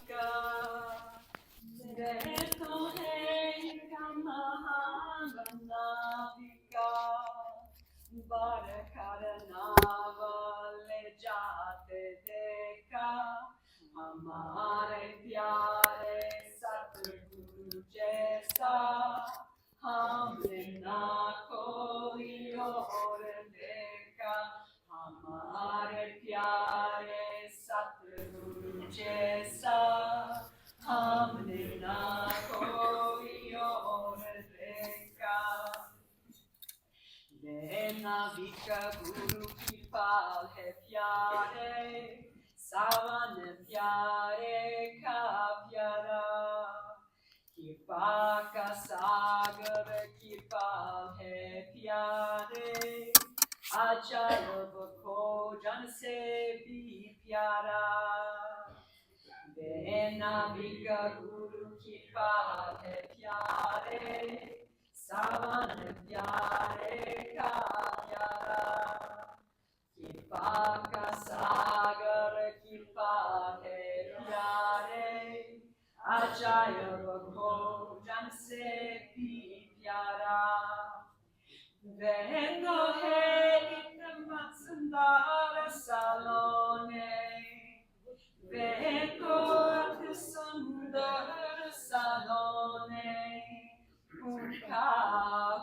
vika Deto hai kamahana vika Barakarnava le jate dekha हमारे प्यारे सतगुरु जैसा हमने ना कोई और देखा हमारे प्यारे सतगुरु जैसा हमने ना कोई और देखा नाविका गुरु की पाल है प्यारे सावन प्यारे का प्यारा कृपा का सागर कृपा है प्यारे अजब खोजन से भी प्यारा नाविका गुरु की पाल है प्यारे सावन प्यारे का प्यारा कृपा का सागर कृपा है प्यारे अजायब भोजन से भी प्यारा वह है इतना सुंदर सलोने वह को सुंदर सलोने उनका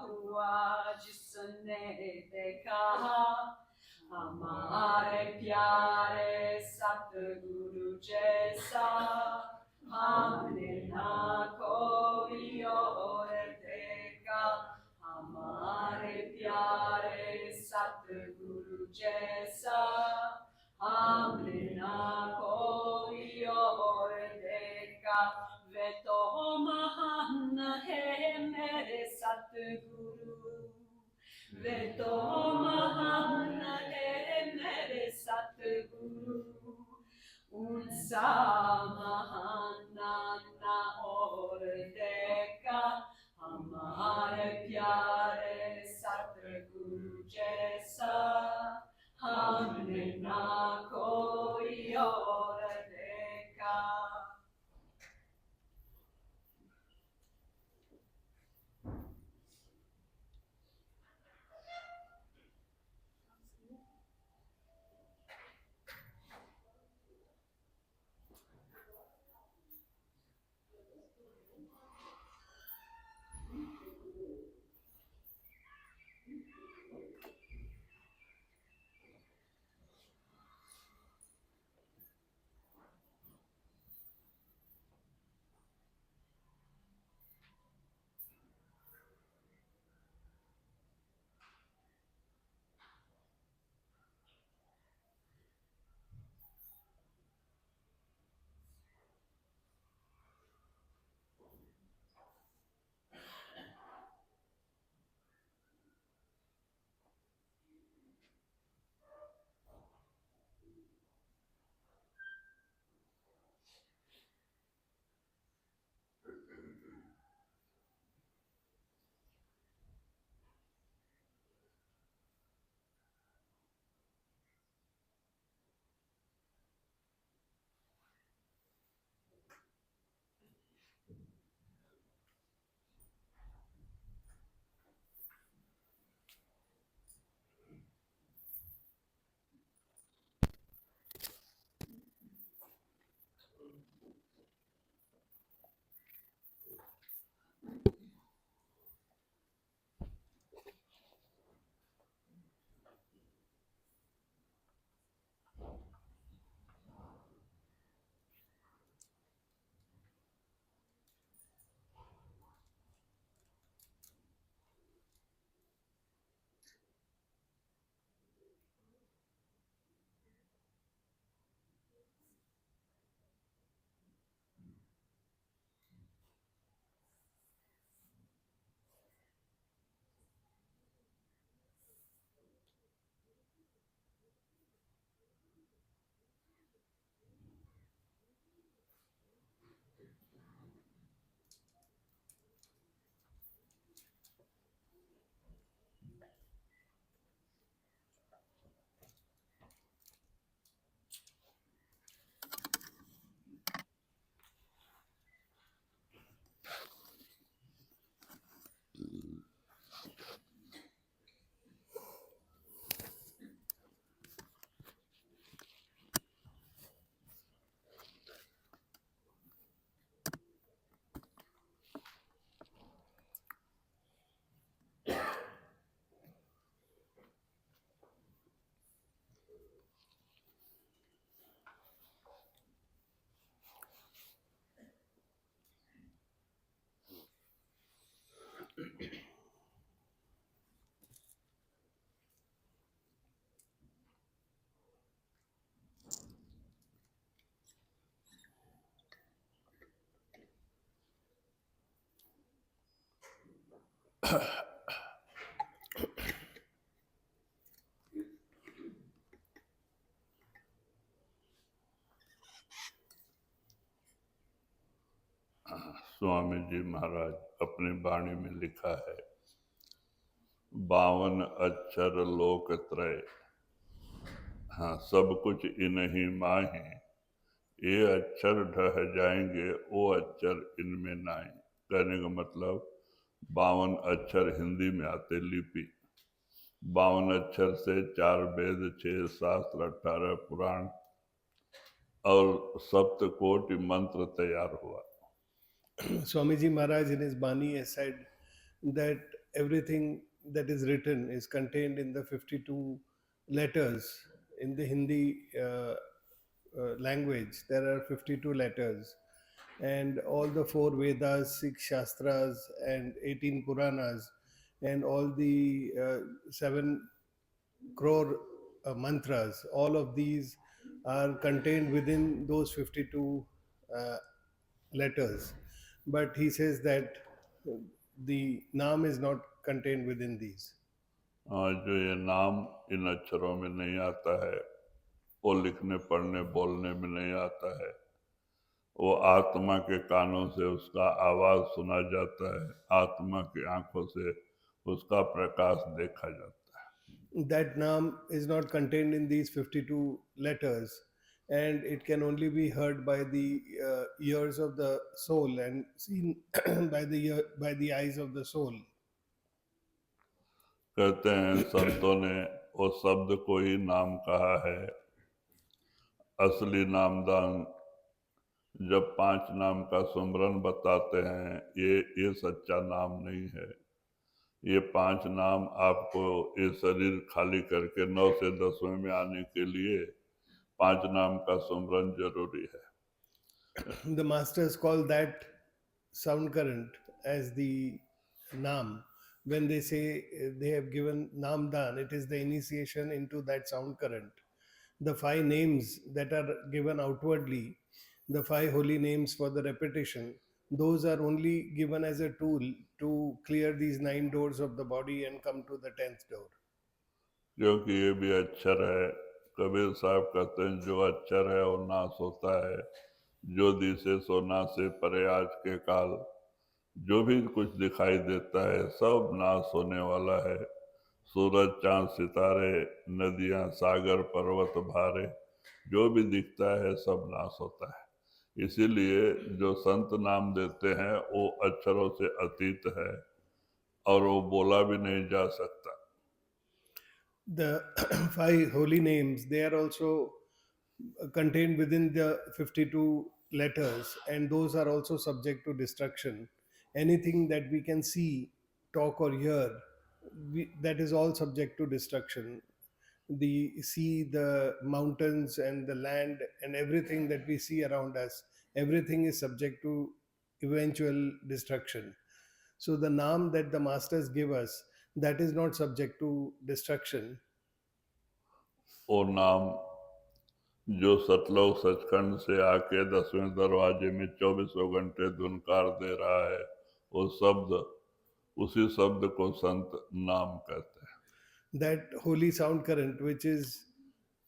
हुआ जिसने देखा हमारे प्यारे सतगुरु जैसा हमने ना कोई और देखा हमारे प्यारे सतगुरु जैसा हमने ना कोई और देखा वे तो महान है मेरे सतगुरु वे तो महान है मेरे सतगुरु उनसा महान ना और देखा हमारे प्यारे सतगुरु जैसा हमने ना कोई और देखा स्वामी जी महाराज अपनी वाणी में लिखा है, 52 अक्षर लोक त्रय, हाँ सब कुछ इन्हीं माही, ये अक्षर ढह जाएंगे वो अक्षर इनमें नाई। कहने का मतलब 52 अक्षर हिंदी में आते लिपि, 52 अक्षर से 4 वेद, 6 शास्त्र, 18 पुराण और सप्तकोटि मंत्र तैयार हुआ। Swamiji Maharaj in his Bani has said that everything that is written is contained in the 52 letters. In the Hindi language, there are 52 letters, and all the four Vedas, 6 Shastras, and 18 Puranas, and all the 7 crore mantras, all of these are contained within those 52 uh, letters. But he says that the Naam is not contained within these. जो ये नाम इन अक्षरों में नहीं आता है, वो लिखने पढ़ने बोलने में नहीं आता है, वो आत्मा के कानों से उसका आवाज सुना जाता है, आत्मा की आंखों से उसका प्रकाश देखा जाता है। That Naam is not contained in these 52 letters, and it can only be heard by the ears of the soul and seen by the eyes of the soul. कहते हैं संतों ने वो शब्द को ही नाम कहा है। असली नामदान जब 5 नाम का सुमरन बताते हैं, ये सच्चा नाम नहीं है। ये 5 नाम आपको ये शरीर खाली करके 9 से 10वें में आने के लिए 5 नाम का सुमरन जरूरी है। The masters call that sound current as the Naam. When they say they have given Naam Dan, it is the initiation into that sound current. The 5 names that are given outwardly, the 5 holy names for the repetition, those are only given as a tool to clear these 9 doors of the body and come to the 10th door. क्योंकि ये भी अक्षर है। कबीर साहब कहते हैं जो अक्षर है वो नाश होता है, जो दिसे सो नासे परे आज के काल। जो भी कुछ दिखाई देता है सब नाश होने वाला है। सूरज, चांद, सितारे, नदियां, सागर, पर्वत, भारे, जो भी दिखता है सब नाश होता है। इसीलिए जो संत नाम देते हैं वो अक्षरों से अतीत है और वो बोला भी नहीं जा सकता। The 5 holy names, they are also contained within the 52 letters, and those are also subject to destruction. Anything that we can see, talk, or hear, that is all subject to destruction. The sea, the mountains, and the land, and everything that we see around us, everything is subject to eventual destruction. So the Naam that the masters give us, that is not subject to destruction. वो नाम जो सतलोक सचखंड से आके 10वें दरवाजे में 24 घंटे धुनकार दे रहा है, वो शब्द, उसी शब्द को संत नाम कहते हैं। That holy sound current, which is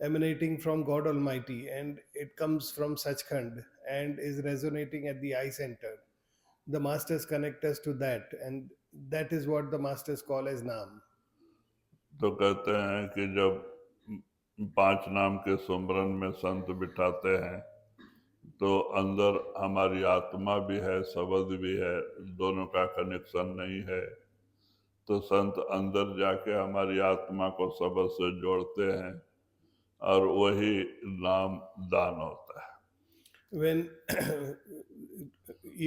emanating from God Almighty, and it comes from Sachkhand and is resonating at the eye center. The masters connect us to that, and that is what the masters call as Naam. तो कहते हैं कि जब 5 नाम के सुमरन में संत बिठाते हैं तो अंदर हमारी आत्मा भी है, शब्द भी है, दोनों का कनेक्शन नहीं है। तो संत अंदर जाके हमारी आत्मा को शब्द से जोड़ते हैं और वही नाम दान होता है। When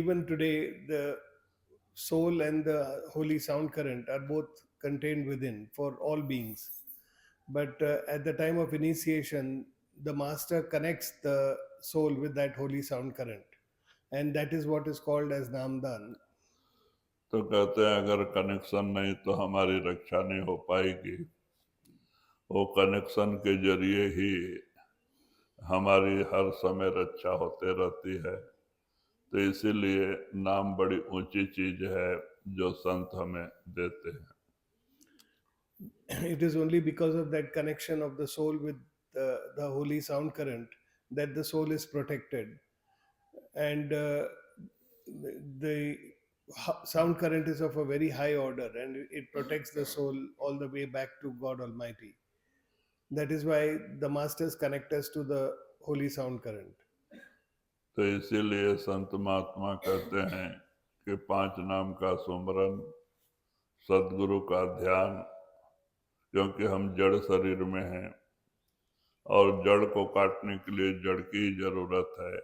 even today, the soul and the holy sound current are both contained within for all beings. But at the time of initiation, the master connects the soul with that holy sound current, and that is what is called as Namdan. तो कहते हैं अगर connection नहीं तो हमारी रक्षा नहीं हो पाएगी। वो कनेक्शन के जरिए ही हमारी हर समय रक्षा होते रहती है। तो इसीलिए नाम बड़ी ऊंची चीज है। जो संत हमें देते हैं। It is only because of that connection of the soul with the holy sound current that the soul is protected. And the sound current is of a very high order, and it protects the soul all the way back to God Almighty. That is why the masters connect us to the holy sound current. तो इसीलिए संत महात्मा कहते हैं कि 5 नाम का सुमरन, सदगुरु का ध्यान, क्योंकि हम जड़ शरीर में हैं और जड़ को काटने के लिए जड़ की जरूरत है,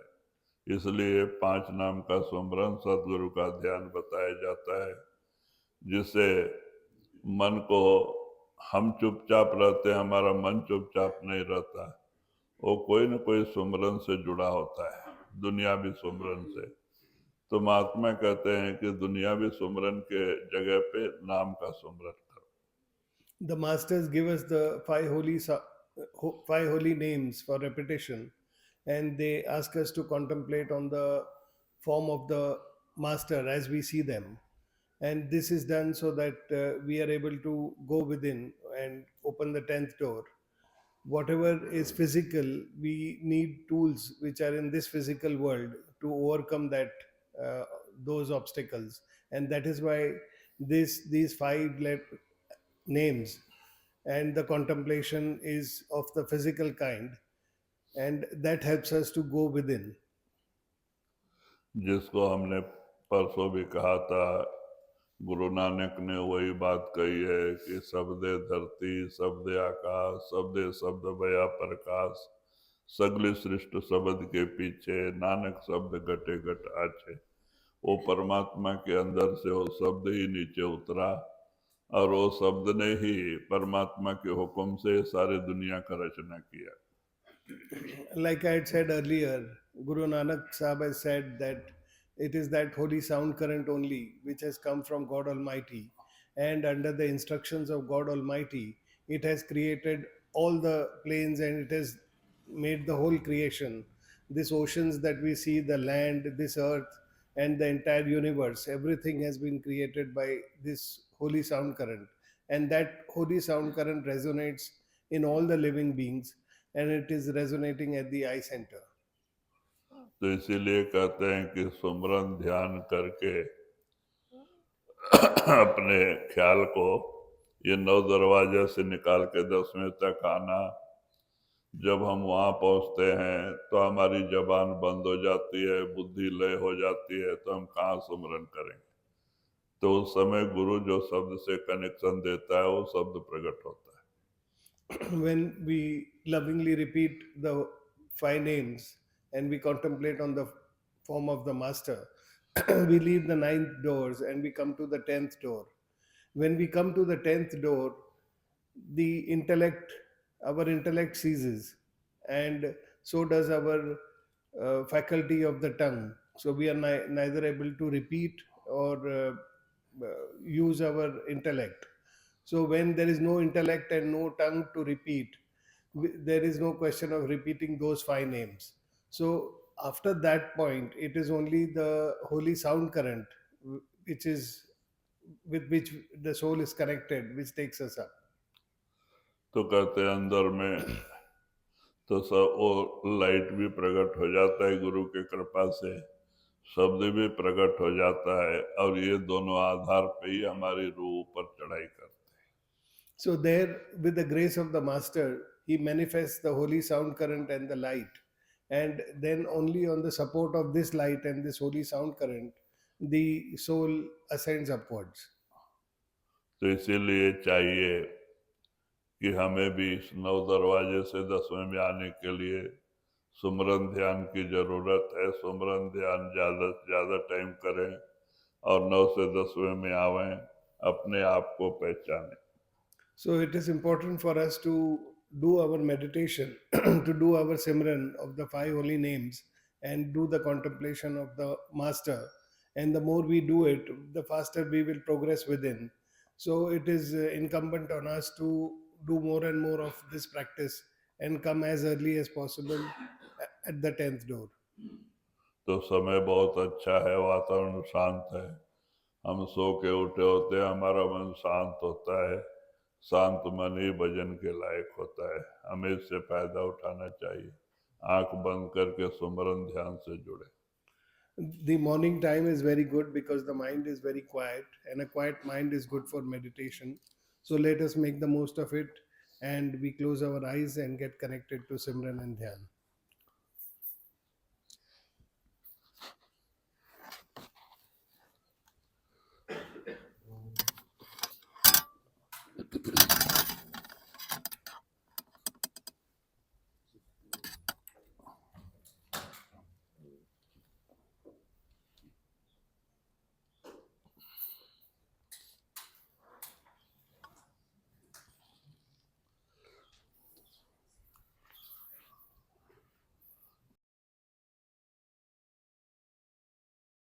इसलिए 5 नाम का सुमरन, सदगुरु का ध्यान बताया जाता है, जिससे मन को, हम चुपचाप रहते हैं, हमारा मन चुपचाप नहीं रहता, वो कोई न कोई सुमरन से जुड़ा होता है, दुनियावी सुमरन से। तो महात्मा कहते हैं कि दुनियावी सुमरन के जगह पे नाम का सुमरन करो। The masters give us the five holy names for repetition, and they ask us to contemplate on the form of the master as we see them. And this is done so that we are able to go within and open the 10th door. Whatever is physical, we need tools which are in this physical world to overcome uh, those obstacles. And that is why these names and the contemplation is of the physical kind, and that helps us to go within. जिसको हमने परसों भी कहा था, गुरु नानक ने वही बात कही है कि शब्दे धरती, शब्दे आकाश, शब्दे शब्द भया प्रकाश, सगली सृष्ट शब्द के पीछे, नानक शब्द घटे घट आछे। वो परमात्मा के अंदर से वो शब्द ही नीचे उतरा, और वो शब्द ने ही परमात्मा के हुक्म से सारी दुनिया का रचना किया। Like I had said earlier, Guru Nanak Sahib has said that it is that holy sound current only which has come from God Almighty, and under the instructions of God Almighty, it has created all the planes and it has made the whole creation. These oceans that we see, the land, this earth, and the entire universe, everything has been created by this holy sound current. And that holy sound current resonates in all the living beings, and it is resonating at the eye center. तो इसीलिए कहते हैं कि सुमरन ध्यान करके अपने ख्याल को ये 9 दरवाजे से निकाल के 10वें तक आना। जब हम वहां पहुंचते हैं तो हमारी जबान बंद हो जाती है, बुद्धि लय हो जाती है, तो हम कहाँ सुमरन करेंगे? तो उस समय गुरु जो शब्द से कनेक्शन देता है वो शब्द प्रकट होता है। When we lovingly repeat the 5 names and we contemplate on the form of the master, we leave the 9th doors and we come to the 10th door. When we come to the 10th door, our intellect ceases, and so does our faculty of the tongue. So we are neither able to repeat or use our intellect. So when there is no intellect and no tongue to repeat, there is no question of repeating those 5 names. So after that point, it is only the holy sound current, which is with which the soul is connected, which takes us up. तो कहते हैं अंदर में तो सब वो light भी प्रकट हो जाता है गुरु के कृपा से, शब्द भी प्रकट हो जाता है, और ये दोनों आधार पे ही हमारी रूह ऊपर चढ़ाई करते हैं। So there, with the grace of the master, he manifests the holy sound current and the light, and then only on the support of this light and this holy sound current, the soul ascends upwards. तो इसीलिए चाहिए कि हमें भी इस 9 दरवाजे से 10वें में आने के लिए सुमरन ध्यान की जरूरत है। सुमरन ध्यान ज़्यादा से ज़्यादा टाइम करें और 9 से 10वें में आवें, अपने आप को पहचानें। So it is important for us to do our meditation, to do our simran of the 5 holy names and do the contemplation of the master. And the more we do it, the faster we will progress within. So it is incumbent on us to do more and more of this practice and come as early as possible at the 10th door. तो समय बहुत अच्छा है, वातावरण शांत है, हम सो के उठे होते हैं, हमारा मन शांत होता है, शांत मन ही भजन के लायक होता है। हमें इससे फायदा उठाना चाहिए, आंख बंद करके सुमरन ध्यान से जुड़े। The morning time is very good because the mind is very quiet, and a quiet mind is good for meditation. So let us make the most of it, and we close our eyes and get connected to Simran and Dhyan.